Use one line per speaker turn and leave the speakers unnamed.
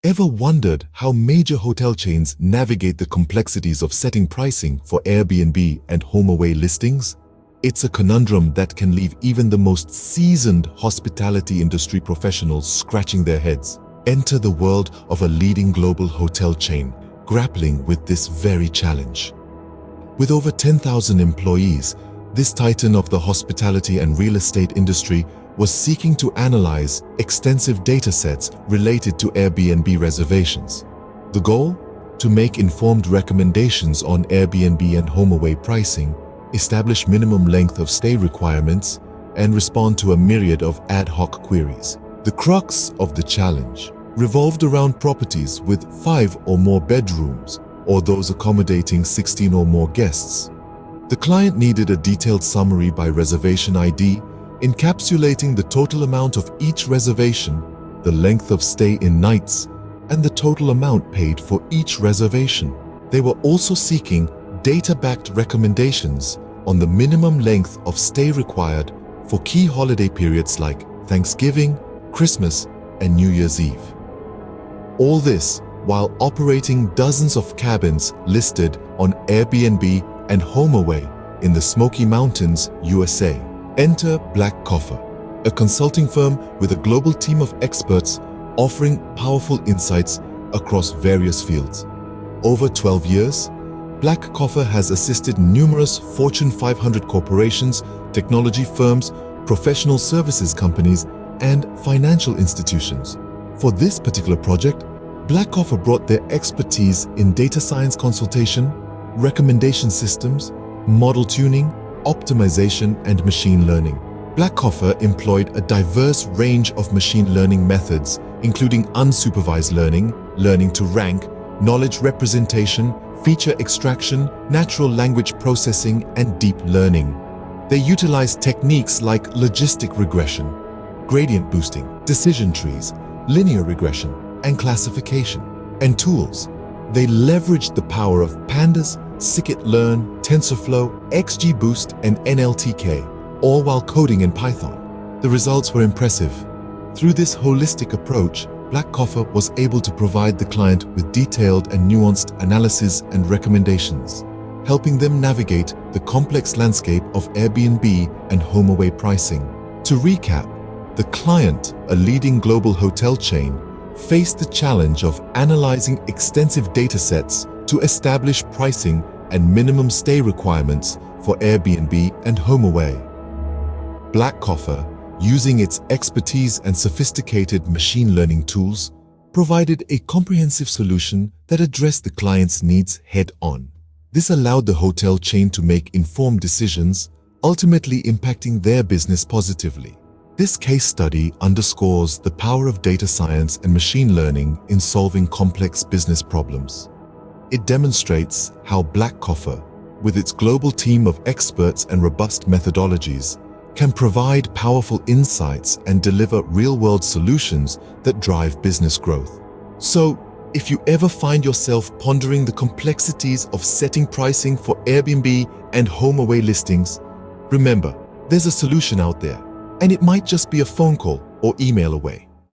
Ever wondered how major hotel chains navigate the complexities of setting pricing for Airbnb and HomeAway listings? It's a conundrum that can leave even the most seasoned hospitality industry professionals scratching their heads. Enter the world of a leading global hotel chain, grappling with this very challenge. With over 10,000 employees, this titan of the hospitality and real estate industry was seeking to analyze extensive data sets related to Airbnb reservations. The goal? To make informed recommendations on Airbnb and HomeAway pricing, establish minimum length of stay requirements, and respond to a myriad of ad hoc queries. The crux of the challenge revolved around properties with 5 or more bedrooms, or those accommodating 16 or more guests. The client needed a detailed summary by reservation ID, encapsulating the total amount of each reservation, the length of stay in nights, and the total amount paid for each reservation. They were also seeking data-backed recommendations on the minimum length of stay required for key holiday periods like Thanksgiving, Christmas, and New Year's Eve. All this while operating dozens of cabins listed on Airbnb and HomeAway in the Smoky Mountains, USA. Enter Blackcoffer, a consulting firm with a global team of experts offering powerful insights across various fields. Over 12 years, Blackcoffer has assisted numerous Fortune 500 corporations, technology firms, professional services companies, and financial institutions. For this particular project, Blackcoffer brought their expertise in data science consultation, recommendation systems, model tuning, optimization, and machine learning. Blackcoffer employed a diverse range of machine learning methods, including unsupervised learning, learning to rank, knowledge representation, feature extraction, natural language processing, and deep learning. They utilized techniques like logistic regression, gradient boosting, decision trees, linear regression, and classification. And tools. They leveraged the power of Pandas, scikit-learn, TensorFlow, XGBoost, and NLTK, all while coding in Python. The results were impressive. Through this holistic approach, Blackcoffer was able to provide the client with detailed and nuanced analysis and recommendations, helping them navigate the complex landscape of Airbnb and HomeAway pricing. To recap, the client, a leading global hotel chain, faced the challenge of analyzing extensive data sets to establish pricing and minimum stay requirements for Airbnb and HomeAway. Blackcoffer, using its expertise and sophisticated machine learning tools, provided a comprehensive solution that addressed the client's needs head-on. This allowed the hotel chain to make informed decisions, ultimately impacting their business positively. This case study underscores the power of data science and machine learning in solving complex business problems. It demonstrates how Blackcoffer, with its global team of experts and robust methodologies, can provide powerful insights and deliver real-world solutions that drive business growth. So, if you ever find yourself pondering the complexities of setting pricing for Airbnb and HomeAway listings, remember, there's a solution out there. And it might just be a phone call or email away.